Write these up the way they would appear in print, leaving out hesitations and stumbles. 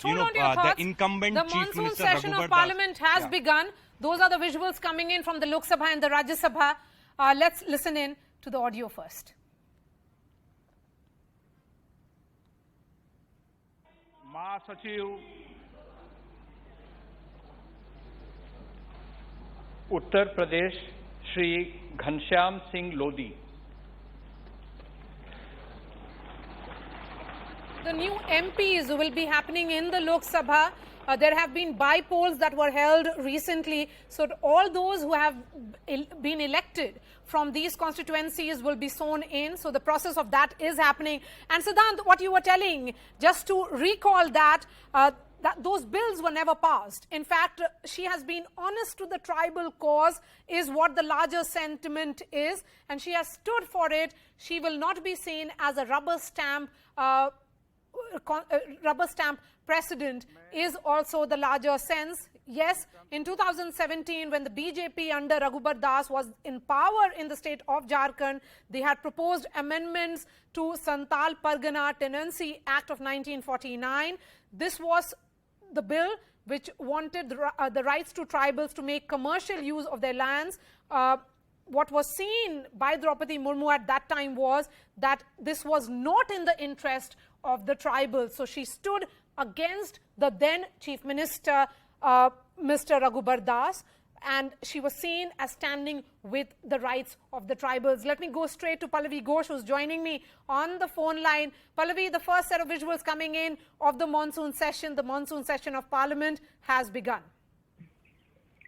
hold on to your thoughts. The incumbent the Chief monsoon Minister session Raghubar of Parliament Das. has begun. Those are the visuals coming in from the Lok Sabha and the Rajya Sabha. Let's listen in to the audio first. महासचिव Uttar Pradesh Shri Ghanshyam Singh Lodhi. The new MPs will be happening in the Lok Sabha. There have been by-polls that were held recently. So all those who have been elected from these constituencies will be sworn in. So the process of that is happening. And Siddhant, what you were telling, just to recall that, that those bills were never passed. In fact, she has been honest to the tribal cause is what the larger sentiment is. And she has stood for it. She will not be seen as a rubber stamp precedent is also the larger sense. Yes, in 2017, when the BJP under Raghubar Das was in power in the state of Jharkhand, they had proposed amendments to Santal Pargana Tenancy Act of 1949. This was the bill which wanted the rights to tribals to make commercial use of their lands. What was seen by Draupadi Murmu at that time was that this was not in the interest of the tribals. So she stood against the then Chief Minister, Mr. Raghubar Das, and she was seen as standing with the rights of the tribals. Let me go straight to Pallavi Ghosh, who's joining me on the phone line. Pallavi, the first set of visuals coming in of the monsoon session of Parliament has begun.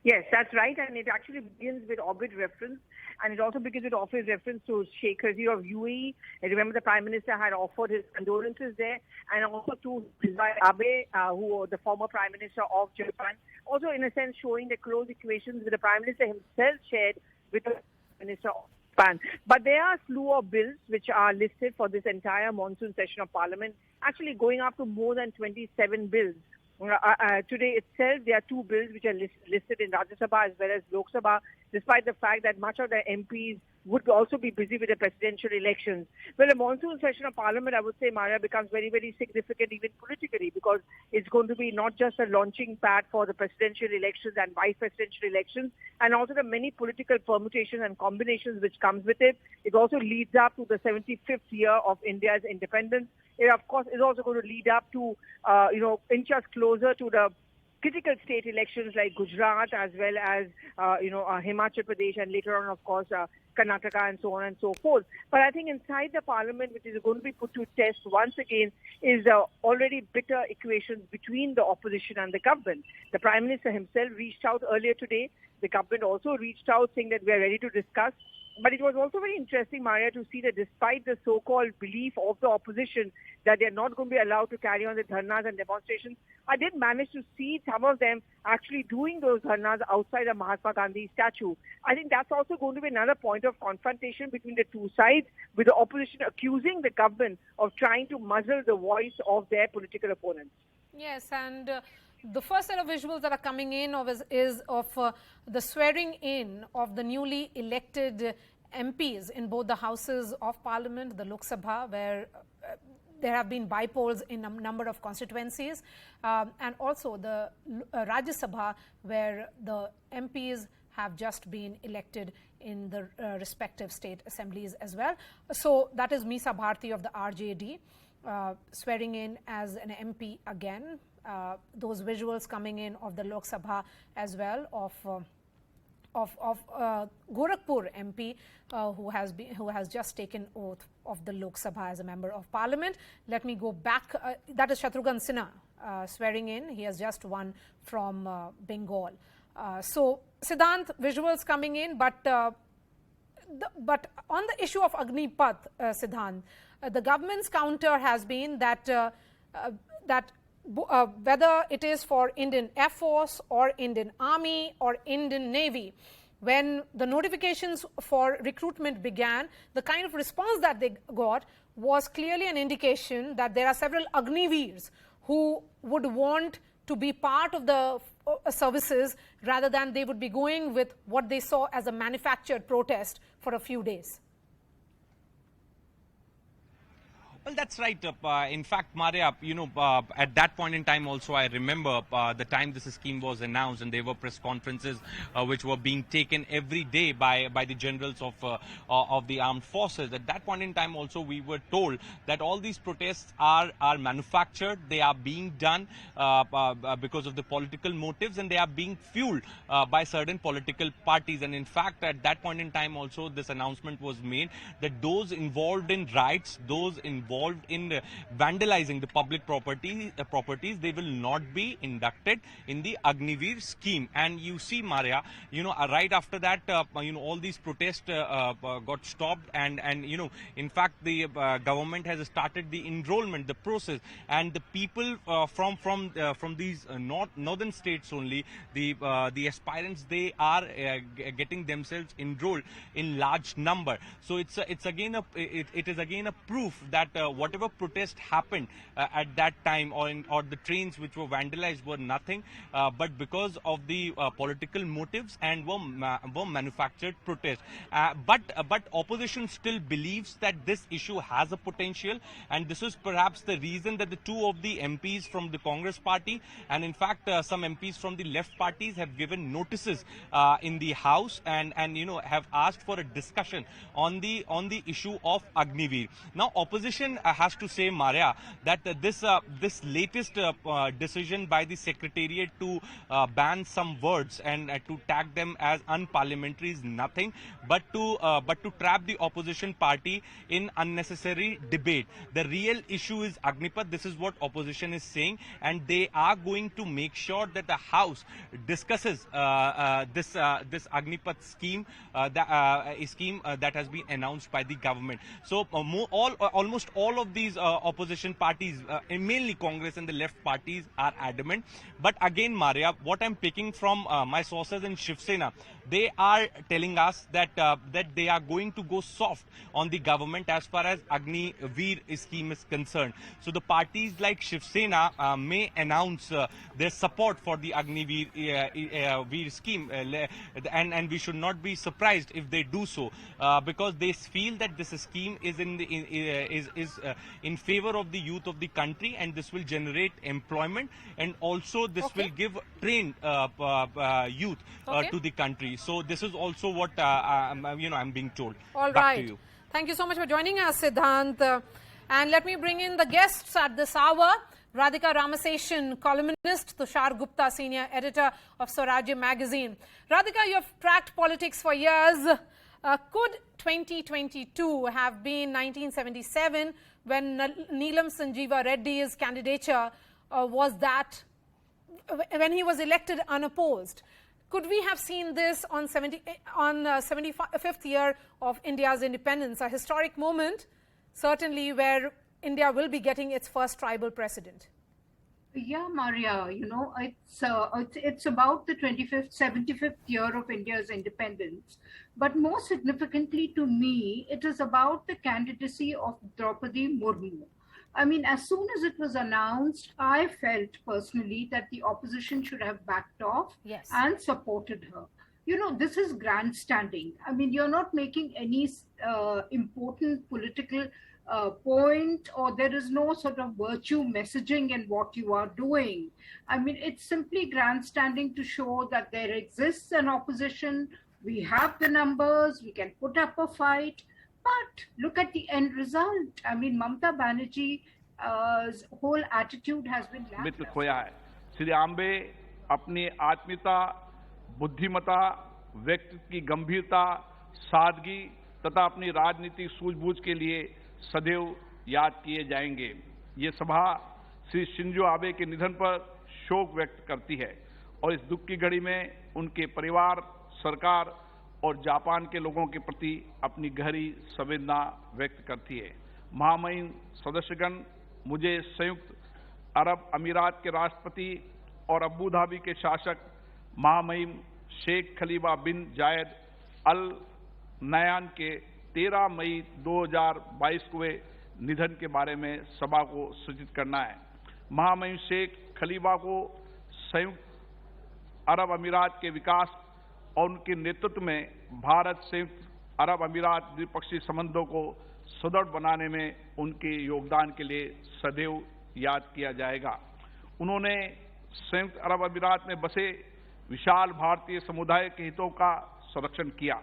Yes, that's right, and it actually begins with orbit reference, and it also begins with office reference to Sheikh Hazir of UAE. And remember, the Prime Minister had offered his condolences there, and also to Abe, who the former Prime Minister of Japan. Also, in a sense, showing the close equations with the Prime Minister himself shared with the Prime Minister of Japan. But there are a slew of bills which are listed for this entire monsoon session of Parliament, actually going up to more than 27 bills. Today itself, there are two bills which are listed in Rajya Sabha as well as Lok Sabha, despite the fact that much of the MPs would also be busy with the presidential elections. Well, the monsoon session of Parliament, I would say, Maria, becomes very, very significant even politically, because it's going to be not just a launching pad for the presidential elections and vice presidential elections, and also the many political permutations and combinations which comes with it. It also leads up to the 75th year of India's independence. It, of course, is also going to lead up to, inch us closer to the critical state elections like Gujarat as well as, Himachal Pradesh, and later on, of course, Karnataka and so on and so forth. But I think inside the Parliament, which is going to be put to test once again, is already bitter equations between the opposition and the government. The Prime Minister himself reached out earlier today. The government also reached out saying that we are ready to discuss. But it was also very interesting, Maria, to see that despite the so-called belief of the opposition that they're not going to be allowed to carry on the dharnas and demonstrations, I did manage to see some of them actually doing those dharnas outside of Mahatma Gandhi statue. I think that's also going to be another point of confrontation between the two sides, with the opposition accusing the government of trying to muzzle the voice of their political opponents. Yes, and the first set of visuals that are coming in is of the swearing in of the newly elected MPs in both the houses of Parliament, the Lok Sabha, where there have been by-polls in a number of constituencies, and also the Rajya Sabha, where the MPs have just been elected in the respective state assemblies as well. So that is Meesa Bharti of the RJD swearing in as an MP again. Those visuals coming in of the Lok Sabha as well of Gorakhpur MP who has just taken oath of the Lok Sabha as a member of Parliament. Let me go back. That is Shatrughan Sinha swearing in. He has just won from Bengal. So Siddhant, visuals coming in, but on the issue of Agnipath, Siddhant, the government's counter has been that whether it is for Indian Air Force or Indian Army or Indian Navy, when the notifications for recruitment began, the kind of response that they got was clearly an indication that there are several Agniveers who would want to be part of the services rather than they would be going with what they saw as a manufactured protest for a few days. Well, that's right. In fact, Maria, at that point in time also, I remember the time this scheme was announced, and there were press conferences which were being taken every day by the generals of the armed forces. At that point in time also, we were told that all these protests are manufactured, they are being done because of the political motives, and they are being fueled by certain political parties. And in fact, at that point in time also, this announcement was made that those involved in riots, those involved in vandalizing the public properties, they will not be inducted in the Agniveer scheme. And you see, Maria, right after that, all these protests got stopped, and in fact, the government has started the enrollment, the process, and the people from these northern states only, the aspirants, they are getting themselves enrolled in large number. So it is again a proof that whatever protest happened at that time, or the trains which were vandalized, were nothing but because of the political motives, and were manufactured protests. But opposition still believes that this issue has a potential, and this is perhaps the reason that the two of the MPs from the Congress party, and in fact some MPs from the left parties, have given notices in the House, and have asked for a discussion on the issue of Agniveer. Now, opposition has to say, Maria, that this latest decision by the Secretariat to ban some words and to tag them as unparliamentary is nothing but to trap the opposition party in unnecessary debate. The real issue is Agnipath. This is what opposition is saying, and they are going to make sure that the House discusses this Agnipath scheme, that has been announced by the government. So almost all of these opposition parties, mainly Congress and the left parties, are adamant. But again, Maria, what I'm picking from my sources in Shiv Sena, they are telling us that they are going to go soft on the government as far as Agniveer scheme is concerned. So the parties like Shiv Sena may announce their support for the Agniveer scheme, and we should not be surprised if they do so, because they feel that this scheme is in favor of the youth of the country, and this will generate employment, and also this will give trained youth to the country. So this is also what I'm being told. All Back right. to you. Thank you so much for joining us, Siddhant. And let me bring in the guests at this hour. Radhika Ramaseshan, columnist; Tushar Gupta, senior editor of Swarajya magazine. Radhika, you have tracked politics for years. Could 2022 have been 1977, when Neelam Sanjeeva Reddy's candidature when he was elected unopposed? Could we have seen this on 75th year of India's independence, a historic moment, certainly, where India will be getting its first tribal president? Yeah, Maria, it's about the 75th year of India's independence. But more significantly to me, it is about the candidacy of Draupadi Murmu. I mean, as soon as it was announced, I felt personally that the opposition should have backed off and supported her. This is grandstanding. I mean, you're not making any important political point, or there is no sort of virtue messaging in what you are doing. I mean, it's simply grandstanding to show that there exists an opposition, we have the numbers, we can put up a fight. But look at the end result. I mean, Mamata Banerjee's whole attitude has been मित्र खोया है। श्री आम्बे अपनी आत्मीयता, बुद्धिमता, व्यक्तित्व की गंभीरता, सादगी तथा अपनी राजनीतिक सूझबूझ के लिए सदैव याद किए जाएंगे। ये सभा श्री शिंजो आबे के निधन पर शोक व्यक्त करती है और इस दुख की घड़ी में उनके परिवार, सरकार और जापान के लोगों के प्रति अपनी गहरी संवेदना व्यक्त करती है। महामहिम सदस्यगण, मुझे संयुक्त अरब अमीरात के राष्ट्रपति और अबू धाबी के शासक महामहिम शेख खलीफा बिन जायद अल नयान के 13 मई 2022 को निधन के बारे में सभा को सूचित करना है। महामहिम शेख खलीफा को संयुक्त अरब अमीरात के विकास और उनके नेतृत्व में भारत संयुक्त अरब अमीरात द्विपक्षीय संबंधों को सुदृढ़ बनाने में उनके योगदान के लिए सदैव याद किया जाएगा। उन्होंने संयुक्त अरब अमीरात में बसे विशाल भारतीय समुदाय के हितों का संरक्षण किया।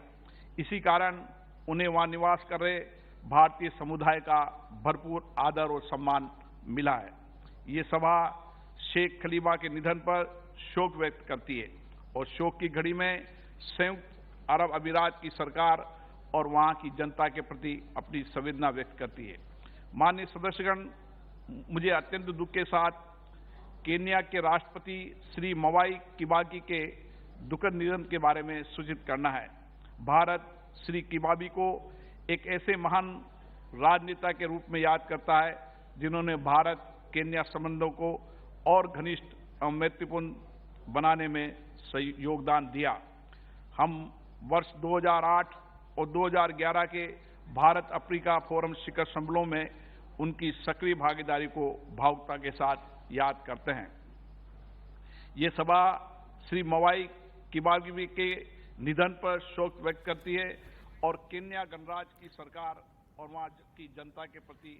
इसी कारण उन्हें वहां निवास कर रहे भारतीय समुदाय का भरपूर आदर और सम्मान मिला है। ये सभा शेख खलीफा के निधन पर शोक व्यक्त करती है और शोक की घड़ी में संयुक्त अरब अमीरात की सरकार और वहां की जनता के प्रति अपनी संवेदना व्यक्त करती है। माननीय सदस्यगण, मुझे अत्यंत दुख के साथ केन्या के राष्ट्रपति श्री मवाई किबाकी के दुखद निधन के बारे में सूचित करना है। भारत श्री किबाकी को एक ऐसे महान राजनेता के रूप में याद करता है जिन्होंने भारत केन्या संबंधों को और घनिष्ठ और मैत्रीपूर्ण बनाने में सही योगदान दिया। हम वर्ष 2008 और 2011 के भारत अफ्रीका फोरम शिखर सम्मेलनों में उनकी सक्रिय भागीदारी को भावुकता के साथ याद करते हैं। ये सभा श्री मवाई किबाकी के निधन पर शोक व्यक्त करती है और केन्या गणराज्य की सरकार और वहां की जनता के प्रति